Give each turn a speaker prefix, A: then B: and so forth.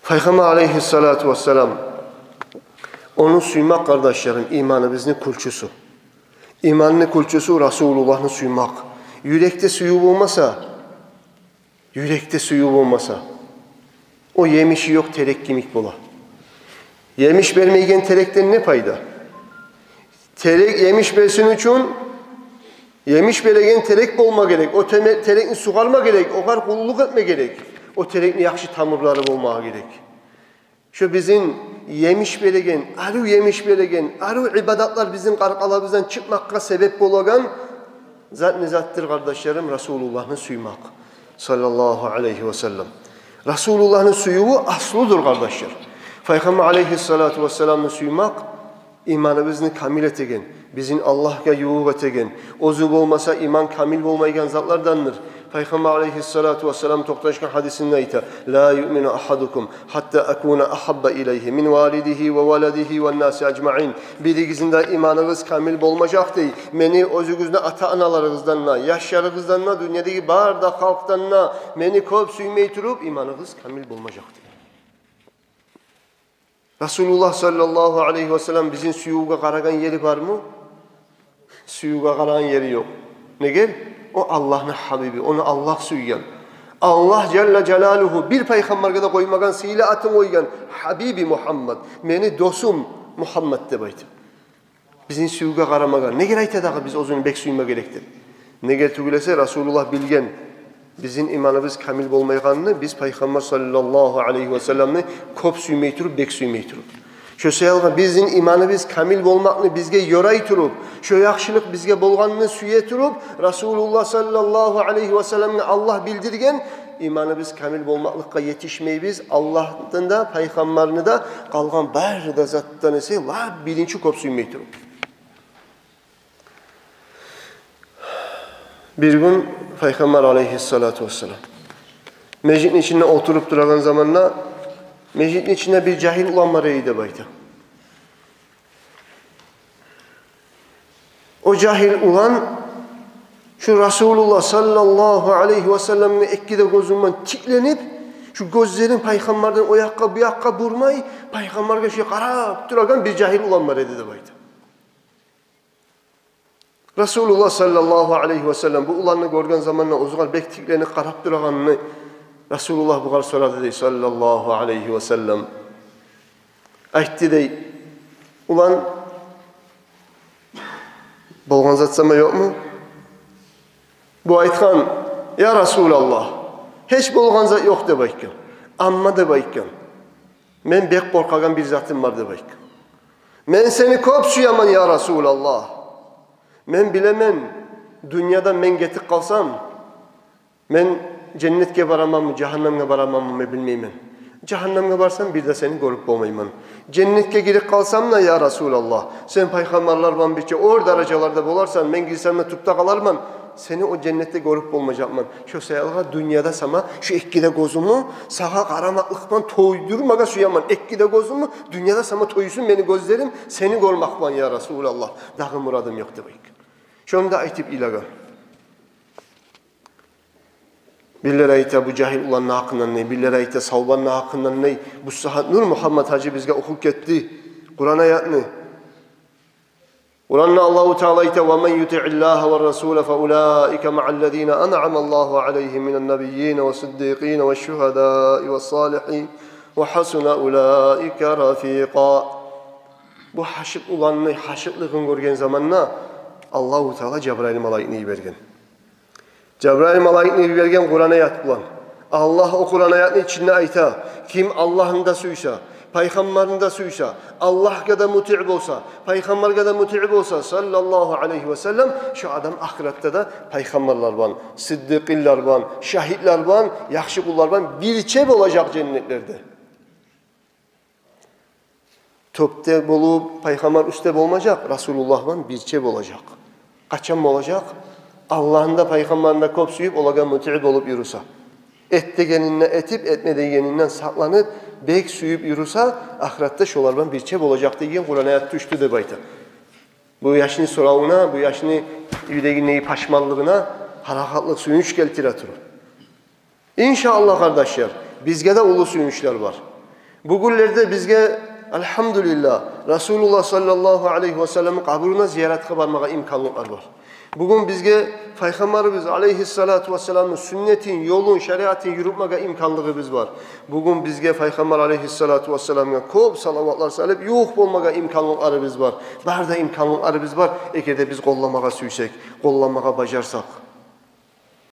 A: Peygamber aleyhissalatu vesselam onu suymak kardeşlerim imanımızın kulçusu. İmanın kulçusu Resulullah'ını suymak. Yürekte suyu olmasa o yemişi yok terek kimik bola. Yemiş vermeyken terekten ne payda? Terek yemiş versin için yemiş veregen terek bolma gerek. O terekni sugarma gerek. O kadar kulluk etme gerek. O terekni yakşı tamırları olmağa gerek. Şu bizim yemiş veregen, arı ibadatlar bizim karkalarımızdan çıkmakka sebep olagan zattır kardeşlerim Resulullah'ını suymak. Sallallahu aleyhi ve sellem. Resulullah'ın suyu aslıdır kardeşler. Peygamber aleyhissalatu vesselam'ını suymak imanımızını kamil etegen, bizim Allah'a yuğuk etegen. O zul olmasa iman kamil olmayan zatlardandır. Peygamber aleyhissalatu vesselam toktaşkan hadisinde ayta la yu'minu ahadukum hatta akuna ahabba ileyhi min validihi ve valadihi ve nasi ecma'in. Birigizinde imanınız kamil olmayacak değil. Meni özünüzde ata analarınızdanla, yaşlarınızdanla, dünyadaki barda halktanla meni kop suymeyi turup imanınız kamil olmayacak değil. Resulullah sallallahu aleyhi ve sellem bizim suyuğa karagan yeri var mı? Suyuğa karagan yeri yok. Ne gel? O Allah'ın Habibi, onu Allah suyuyan. Allah Celle Celaluhu bir peygamberge de koymagan, sile atın koygan Habibi Muhammed. Meni dostum Muhammed de baytı. Bizim suyuğa karamagan. Ne gerek edağı biz ozunu bek suyma gerektir. Ne gerek tügülese Resulullah bilgen. Bizim imanımız kamil olmayanını biz Peygamber sallallahu aleyhi ve sellem'ni kop suymayı turup, bek suymayı turup. Şu sayalga bizim imanımız kamil olmakını bizge yoray turup, şu yakşılık bizge bolganını suye turup, Resulullah sallallahu aleyhi ve sellem'ni Allah bildirgen, imanımız kamil olmaklıkka yetişmeyi biz Allah'tan da, Peygamberini de kalgan bir de zattan ise la bilinci kop suymayı turup. Bir gün Peygamber aleyhissalatu vesselam meclisin içinde oturup duran zamanla meclisin içinde bir cahil ulan var idi bayta. O cahil ulan şu Resulullah sallallahu aleyhi ve sellem'in ekkide gözünden tiklenip şu gözlerin Peygamberden o yakka bu yakka vurmay Peygamber'e şey qarab duran bir cahil ulan var idi bayta. Resulullah sallallahu aleyhi ve sellem bu ulanını görgen zamanla ozuğal bektiklerini qarab durağanını Resulullah bu kadar soradı dey sallallahu aleyhi ve sellem. Aytti dey, ulan bolgan zatsama yok mu? Bu aytkan, ya Resulallah, hiç bolgan zat yok de bayken. Amma de bayken. Men bek korkagan bir zatım var de bayken. Men seni kop suyaman ya Resulallah. Men bilemen, dünyada men getik kalsam, men cennetke varamam mı, cehennemge varamam mı bilmeymen. Cehennemge varsam bir de seni görüp olmayman. Cennetke girip kalsam da ya Resulallah, sen peygamberler van birçe or derecelarda bolarsan, men gilsemle tupta kalarman, seni o cennette görüp olmayacakman. Şu sayalga dünyada sama, şu ekkide gözümü, sağa karamaklıkman toydurmaga suyaman. Ekkide gözümü, dünyada sama toyusun beni gözlerim, seni görmakman ya Resulallah. Dağı muradım yok demek. Şunu da aytıp ilaga. Birileri ayta bu cahil ulanın hakkından ne, birileri ayta savbanın hakkından ne. Bu sahat Nur Muhammed Hacı bizge hukuk etti. Kur'an ayetini. Kur'an'da Allahu Teala ayta وَمَنْ يُتِعِ اللّٰهَ وَالرَّسُولَ فَاُولَٰئِكَ مَعَ الَّذ۪ينَ أَنْعَمَ اللّٰهُ عَلَيْهِمْ مِنَ النَّبِيِّينَ وَالصِّدِّيقِينَ وَالشُّهَدَاءِ وَالصَّالِحِينَ وَحَسُنَ اُولَٰئِكَ رَف۪يقًا. Bu haşık ulanını, haşıklığını görgen zamanla Allahu Teala Cebrail malaikini vergen. Cebrail malaikini vergen Kur'an'a yat bulan. Allah o Kur'an ayetinin içinde ayta. Kim Allah'ın da suysa, Peygamberin de suysa, Allah'a da muti'b olsa, Peygamber'e de muti'b olsa sallallahu aleyhi ve sellem şu adam ahirette de Peygamberler van, Sıddıkiller van, şahitler van, yakşı kullar van birçeb olacak cennetlerde. Töpte bolup Peygamber üstte olmayacak, Resulullah van birçeb olacak. Kaçan mı olacak? Allah'ın da Peygamber'in de kop suyup olagan muti'b olup yürüsa. Et degeninle etip, etme degeninden saklanıp, bek suyup yürüsa, ahirette şolardan bir çep olacak diyen Kur'an ayet düştü de bayta. Bu yaşını sorağına, bu yaşını yüdeginliği paşmallığına, harakatlık suyunç geltir atır. İnşallah kardeşler, bizge de ulu suyunçlar var. Bu günlerde bizge elhamdülillah Resulullah sallallahu aleyhi ve sellem'in kabrına ziyaretke barmağa imkanlıklar var. Bugün bizge Peygamberimiz aleyhissalatu vesselam'ın sünnetin, yolun, şeriatın yürütmeye imkanlığımız var. Bugün bizge Peygamber aleyhissalatu vesselam'a kop salavatlar salip yok olmağa imkanlıklarımız var. Barda imkanlıklarımız var. Eğer de biz kollamaya süysek, kollamaya bacarsak.